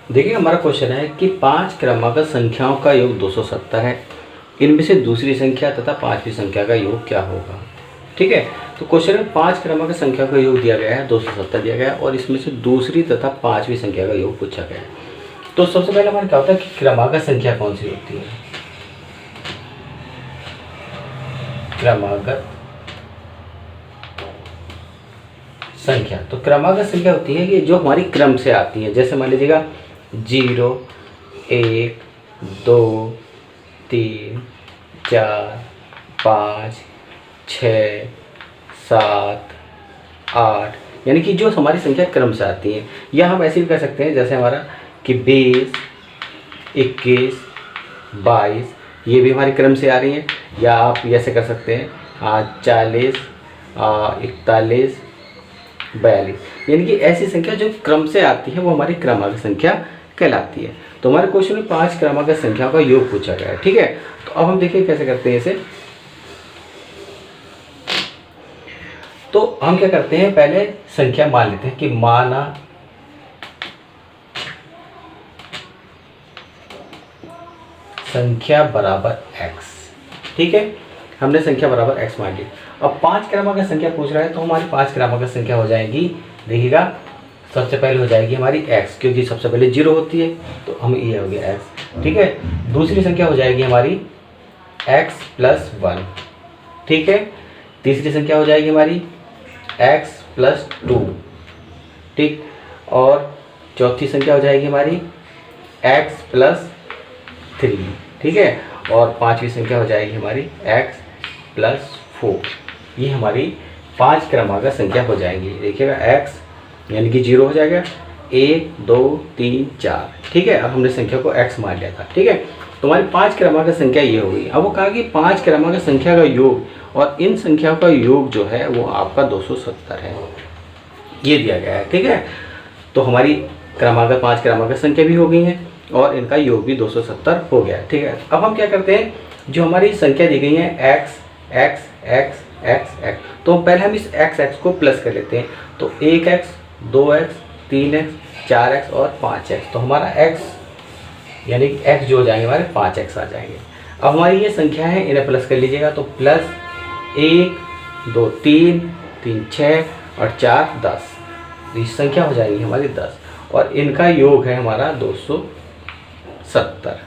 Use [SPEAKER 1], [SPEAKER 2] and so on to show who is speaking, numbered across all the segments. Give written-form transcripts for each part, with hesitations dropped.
[SPEAKER 1] देखिए हमारा क्वेश्चन है कि 5 क्रमागत संख्याओं का योग 270 है। इनमें से दूसरी संख्या तथा पांचवी संख्या का योग क्या होगा। ठीक है, तो क्वेश्चन में 5 क्रमागत संख्या का योग दिया गया है, 270 दिया गया है और इसमें से दूसरी तथा पांचवी संख्या का योग पूछा गया है। तो सबसे पहले हमारा क्या होता है कि क्रमागत संख्या कौन सी होती है। क्रमागत संख्या, तो क्रमागत संख्या होती है कि जो हमारी क्रम से आती है। जैसे मान लीजिएगा 0, 1, 2, 3, 4, 5, 6, 7, 8, यानी कि जो हमारी संख्या क्रम से आती है। या हम ऐसे भी कर सकते हैं जैसे हमारा कि 20, 21, 22, ये भी हमारे क्रम से आ रही हैं। या आप ऐसे कर सकते हैं 40, 41, 42, यानी कि ऐसी संख्या जो क्रम से आती है वो हमारी क्रमागत संख्या कहलाती है। तो हमारे क्वेश्चन में 5 क्रमागत संख्याओं का योग पूछा गया है। ठीक है, तो अब हम देखिए कैसे करते हैं इसे। तो हम क्या करते हैं, पहले संख्या मान लेते हैं कि माना संख्या बराबर x। ठीक है, हमने संख्या बराबर x मान ली। अब 5 क्रमागत संख्या पूछ रहा है तो हमारी 5 क्रमागत संख्या हो जाएगी, देखिएगा सबसे पहले हो जाएगी हमारी x, क्योंकि सबसे पहले 0 होती है तो हम ये हो गया x। ठीक है, दूसरी संख्या हो जाएगी हमारी x प्लस 1। ठीक है, तीसरी संख्या हो जाएगी हमारी x प्लस 2। ठीक, और चौथी संख्या हो जाएगी हमारी x प्लस 3। ठीक है, और पांचवी संख्या हो जाएगी हमारी x प्लस 4। ये हमारी 5 क्रमागत संख्या हो जाएंगी। देखिएगा x यानी कि 0 हो जाएगा, 1, 2, 3, 4। ठीक है, अब हमने संख्या को x मान लिया था। ठीक है, तो हमारी 5 क्रमागत संख्या ये हो गई। अब वो कहा कि 5 क्रमागत संख्या का योग और इन संख्याओं का योग जो है वो आपका 270 है, ये दिया गया है। ठीक है, तो हमारी क्रमागत 5 क्रमागत संख्या भी हो गई हैं और इनका योग भी 270 हो गया। ठीक है, अब हम क्या करते हैं, जो हमारी संख्या दी गई है x x x x x, तो पहले हम इस x x को प्लस कर लेते हैं। तो 1x, 2x, 3x, 4x और 5x, तो हमारा x यानी कि x जो हो जाएंगे हमारे 5x आ जाएंगे। अब हमारी ये संख्या है, इन्हें प्लस कर लीजिएगा। तो प्लस 1, 2, 3, 3, 6 और 4, 10, ये संख्या हो जाएगी हमारी 10 और इनका योग है हमारा 270।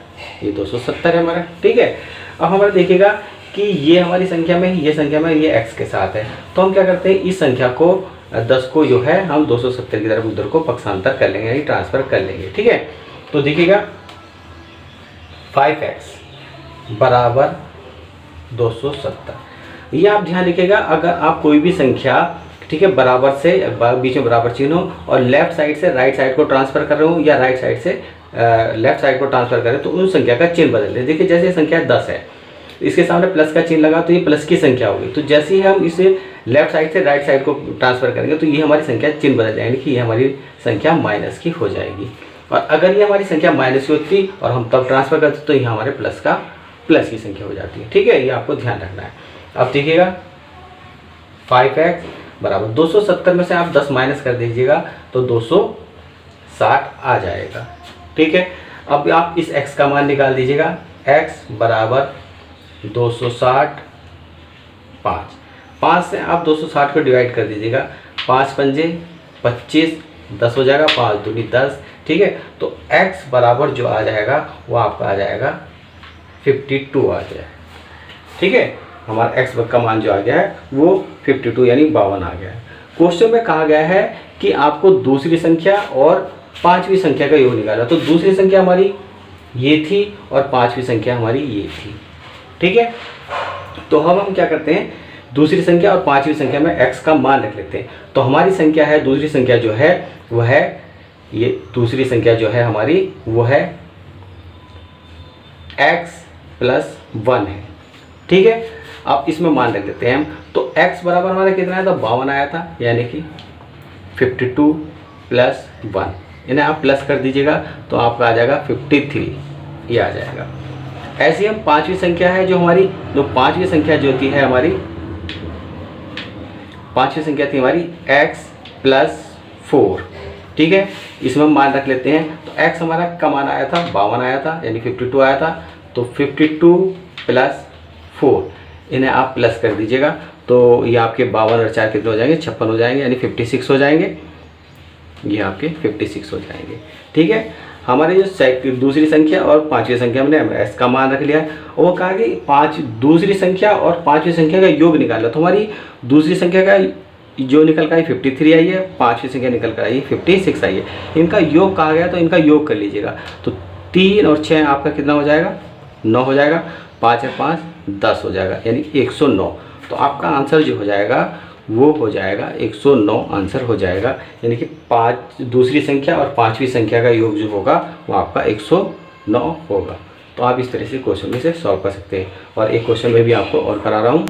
[SPEAKER 1] ये 270 है हमारा। ठीक है, अब हमारा देखिएगा कि ये हमारी संख्या में, ये संख्या में ये x के साथ है, तो हम क्या करते हैं, इस संख्या को 10 को जो है हम 270 की तरफ उधर को पक्षांतर कर लेंगे, यानी ट्रांसफर कर लेंगे। ठीक है, तो देखिएगा 5x बराबर 270। ये आप ध्यान रखिएगा, अगर आप कोई भी संख्या, ठीक है, बराबर से बीच में बराबर चिन्ह हो और लेफ्ट साइड से राइट साइड को ट्रांसफर कर रहे हो या राइट साइड से लेफ्ट साइड को ट्रांसफर करें, तो उन संख्या का चिन्ह बदल दें। देखिए जैसे संख्या 10 है, इसके सामने प्लस का चिन्ह लगा तो ये प्लस की संख्या होगी। तो जैसे ही हम इसे लेफ्ट साइड से राइट साइड को ट्रांसफर करेंगे तो ये हमारी संख्या चिन्ह बदल जाएगी, कि ये हमारी संख्या माइनस की हो जाएगी। और अगर ये हमारी संख्या माइनस की होती और हम तब ट्रांसफर करते तो ये हमारे प्लस की संख्या हो जाती है। ठीक है, ये आपको ध्यान रखना है। अब देखिएगा 5x बराबर 270 में से आप 10 माइनस कर दीजिएगा तो 260 आ जाएगा। ठीक है, अब आप इस x का मान निकाल दीजिएगा। x बराबर 260, 5 से आप 260 को डिवाइड कर दीजिएगा। 5 पंजे 25, 10 हो जाएगा, 5 दूनी 10। ठीक है, तो x बराबर जो आ जाएगा वो आपका आ जाएगा 52 आ जाएगा। ठीक है, हमारा x का मान जो आ गया है वो 52 यानी 52 आ गया है। क्वेश्चन में कहा गया है कि आपको दूसरी संख्या और पांचवी संख्या का योग निकाला। तो दूसरी संख्या हमारी ये थी और पांचवी संख्या हमारी ये थी। ठीक है, तो हम क्या करते हैं, दूसरी संख्या और पांचवी संख्या में x का मान रख लेते हैं। तो हमारी संख्या है, दूसरी संख्या जो है वह है, ये दूसरी संख्या जो है हमारी वो है x प्लस 1 है। ठीक है, अब इसमें मान रख देते हैं हम। तो x बराबर हमारा कितना आया था, 52 आया था, यानी कि 52 प्लस 1, इन्हें आप प्लस कर दीजिएगा तो आपका आ जाएगा 53, ये आ जाएगा। ऐसी हम पांचवी संख्या है जो हमारी, जो पांचवी संख्या जो होती है हमारी, पांचवी संख्या थी हमारी x प्लस 4। ठीक है, इसमें हम मान रख लेते हैं। तो x हमारा का मान आया था 52 आया था, यानी 52 आया था। तो 52 प्लस 4 इन्हें आप प्लस कर दीजिएगा, तो ये आपके 52 और 4 कितने हो जाएंगे, 56 हो जाएंगे, यानी 56 हो जाएंगे। ये आपके 56 हो जाएंगे। ठीक है, हमारे जो दूसरी संख्या और पांचवी संख्या में हमने s का मान रख लिया है। और वो कहा कि दूसरी संख्या और पांचवी संख्या का योग निकाला। तो हमारी दूसरी संख्या का जो निकल कर आई 53 आई है, पांचवी संख्या निकल कर आई 56 आई है। इनका योग कहा गया, तो इनका योग कर लीजिएगा। तो 3 और 6 आपका कितना हो जाएगा, 9 हो जाएगा। 5 और 5 10 हो जाएगा, यानी 109। तो आपका आंसर जो हो जाएगा वो हो जाएगा 109 आंसर हो जाएगा। यानी कि दूसरी संख्या और पांचवी संख्या का योग जो होगा वो आपका 109 होगा। तो आप इस तरह से क्वेश्चन में से सॉल्व कर सकते हैं। और एक क्वेश्चन में भी आपको और करा रहा हूँ।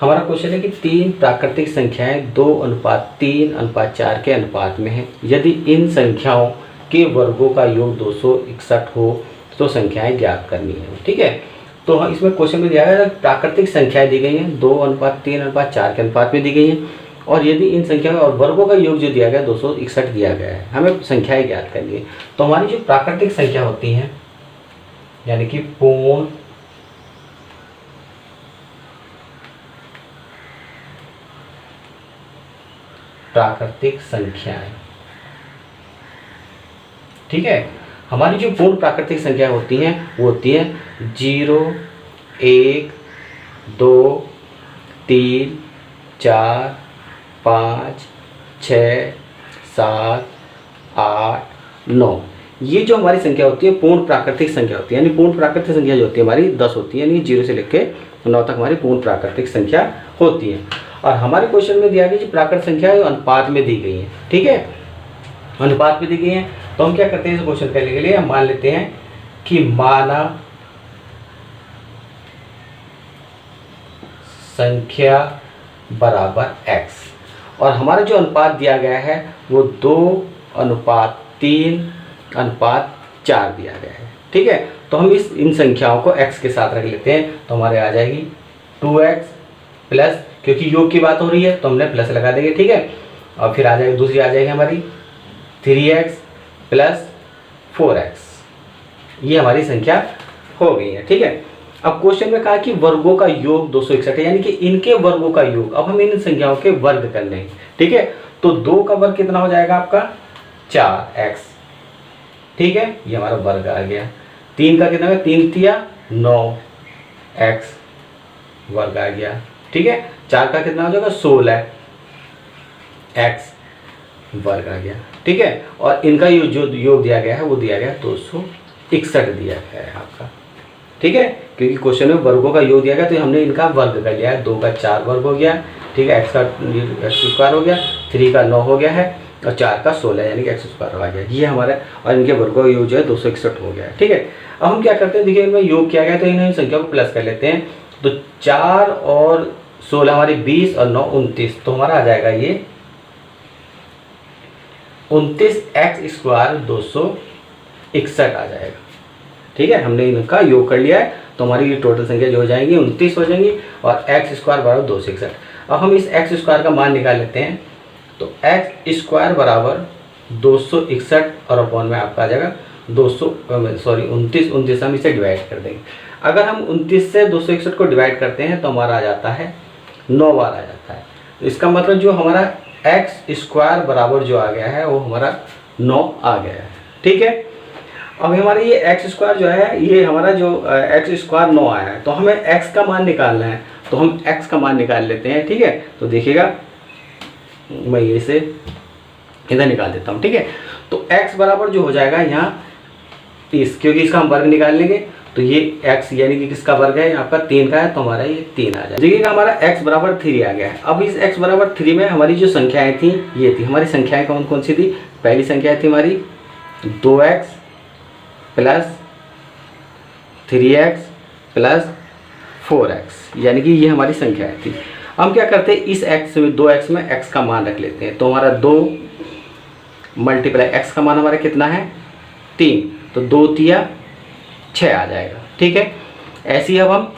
[SPEAKER 1] हमारा क्वेश्चन है कि 3 प्राकृतिक संख्याएं 2:3:4 के अनुपात में है। यदि इन संख्याओं के वर्गों का योग 261 हो तो संख्याएं ज्ञात करनी है। ठीक है, तो इसमें क्वेश्चन में दिया है प्राकृतिक संख्याएं दी गई हैं 2:3:4 के अनुपात में दी गई हैं, और यदि इन संख्याओं और वर्गों का योग जो दिया गया 261 दिया गया है, हमें संख्याएं ज्ञात करनी है। तो हमारी जो प्राकृतिक संख्या होती हैं, यानी कि पूर्ण प्राकृतिक संख्याएं, ठीक है, हमारी जो पूर्ण प्राकृतिक संख्या होती हैं वो होती है 0, 1, 2, 3, 4, 5, 6, 7, 8, 9। ये जो हमारी संख्या होती है पूर्ण प्राकृतिक संख्या होती है। यानी पूर्ण प्राकृतिक संख्या जो होती है हमारी 10 होती है, यानी 0 से लेकर 9 तक हमारी पूर्ण प्राकृतिक संख्या होती है। और हमारे क्वेश्चन में दिया गया कि प्राकृतिक संख्या अनुपात में दी गई है। ठीक है, अनुपात में दी गई है। तो हम क्या करते हैं इस क्वेश्चन करने के लिए, हम मान लेते हैं कि माना संख्या बराबर x, और हमारा जो अनुपात दिया गया है वो 2:3:4 दिया गया है। ठीक है, तो हम इन संख्याओं को x के साथ रख लेते हैं। तो हमारे आ जाएगी 2x प्लस, क्योंकि योग की बात हो रही है तो हमने प्लस लगा देंगे। ठीक है, और फिर आ जाएगी दूसरी आ जाएगी हमारी 3x प्लस 4x। ये हमारी संख्या हो गई है। ठीक है, अब क्वेश्चन में कहा कि वर्गों का योग 261 है, यानी कि इनके वर्गों का योग। अब हम इन संख्याओं के वर्ग कर लेंगे। ठीक है, तो 2 का वर्ग कितना हो जाएगा आपका 4x। ठीक है, ये हमारा वर्ग आ गया। 3 का कितना होगा, 3 तिया 9x वर्ग आ गया। ठीक है, 4 का कितना हो जाएगा 16x वर्ग आ गया। ठीक है, और इनका जो योग दिया गया है वो दिया गया 261 दिया गया है आपका। ठीक है, क्योंकि क्वेश्चन में वर्गों का योग दिया गया तो हमने इनका वर्ग कर लिया है। 2 का 4 वर्ग हो गया। ठीक है, x स्क्वायर हो गया, 3 का 9 हो गया है, और 4 का 16 यानी कि x स्क्वायर आ गया। ये हमारा, और इनके वर्गों का योग जो है 261 हो गया है। ठीक है, अब हम क्या करते हैं, देखिए इनमें योग किया गया तो इन संख्या को प्लस कर लेते हैं। तो 4 और 16 हमारी 20 और 9 29, तो हमारा आ जाएगा ये 29x स्क्वायर 261 आ जाएगा। ठीक है, हमने इनका योग कर लिया है, तो हमारी ये टोटल संख्या जो हो जाएंगी 29 हो जाएंगी, और x स्क्वायर बराबर 261। अब हम इस x स्क्वायर का मान निकाल लेते हैं। तो x स्क्वायर बराबर 261 और अपॉन में आपका आ जाएगा 29 हम इसे डिवाइड कर देंगे। अगर हम 29 से 261 को डिवाइड करते हैं तो हमारा आ जाता है 9 बार आ जाता है। तो इसका मतलब जो हमारा x स्क्वायर बराबर जो आ गया है वो हमारा 9 आ गया है। ठीक है, अब हमारे ये x स्क्वायर जो है, ये हमारा जो x स्क्वायर 9 आया है, तो हमें x का मान निकालना है। तो हम x का मान निकाल लेते हैं। ठीक है, तो देखिएगा मैं ये से इधर निकाल देता हूँ। ठीक है, तो x बराबर जो हो जाएगा यहाँ 30, क्योंकि इसका हम वर्ग निकाल लेंगे। तो ये x यानी कि किसका वर्ग है, आपका 3 का है, तो हमारा ये 3 आ जाएगा। देखिएगा हमारा x बराबर 3 आ गया है। अब इस x बराबर 3 में हमारी जो संख्याएं थी ये थी, हमारी संख्याएं कौन कौन सी थी। पहली संख्या थी हमारी 2x plus 3x plus 4x, यानी कि ये हमारी संख्याएं थी। हम क्या करते हैं, इस x में 2x में x का मान रख लेते हैं। तो हमारा 2 मल्टीप्लाई x का मान हमारा कितना है 3, तो 2 तिया 6 आ जाएगा। ठीक है, ऐसे ही अब हम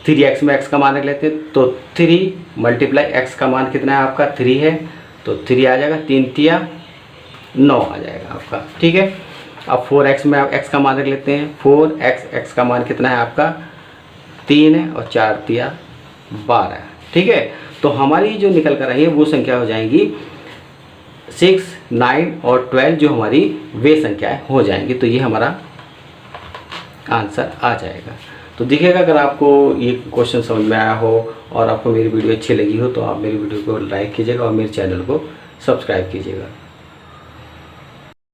[SPEAKER 1] 3x में x का मान रख लेते हैं। तो 3 मल्टीप्लाई x का मान कितना है आपका 3 है, तो 3 आ जाएगा, 3 तिया 9 आ जाएगा आपका। ठीक है, अब 4x में आप x का मान रख लेते हैं। 4x का मान कितना है आपका 3 है और 4 तिया 12 है। ठीक है, तो हमारी जो निकल कर आई है वो संख्या हो जाएंगी 6, 9 और 12, जो हमारी वे संख्याएं हो जाएंगी। तो ये हमारा आंसर आ जाएगा। तो देखिएगा, अगर आपको ये क्वेश्चन समझ में आया हो और आपको मेरी वीडियो अच्छी लगी हो तो आप मेरी वीडियो को लाइक कीजिएगा और मेरे चैनल को सब्सक्राइब कीजिएगा।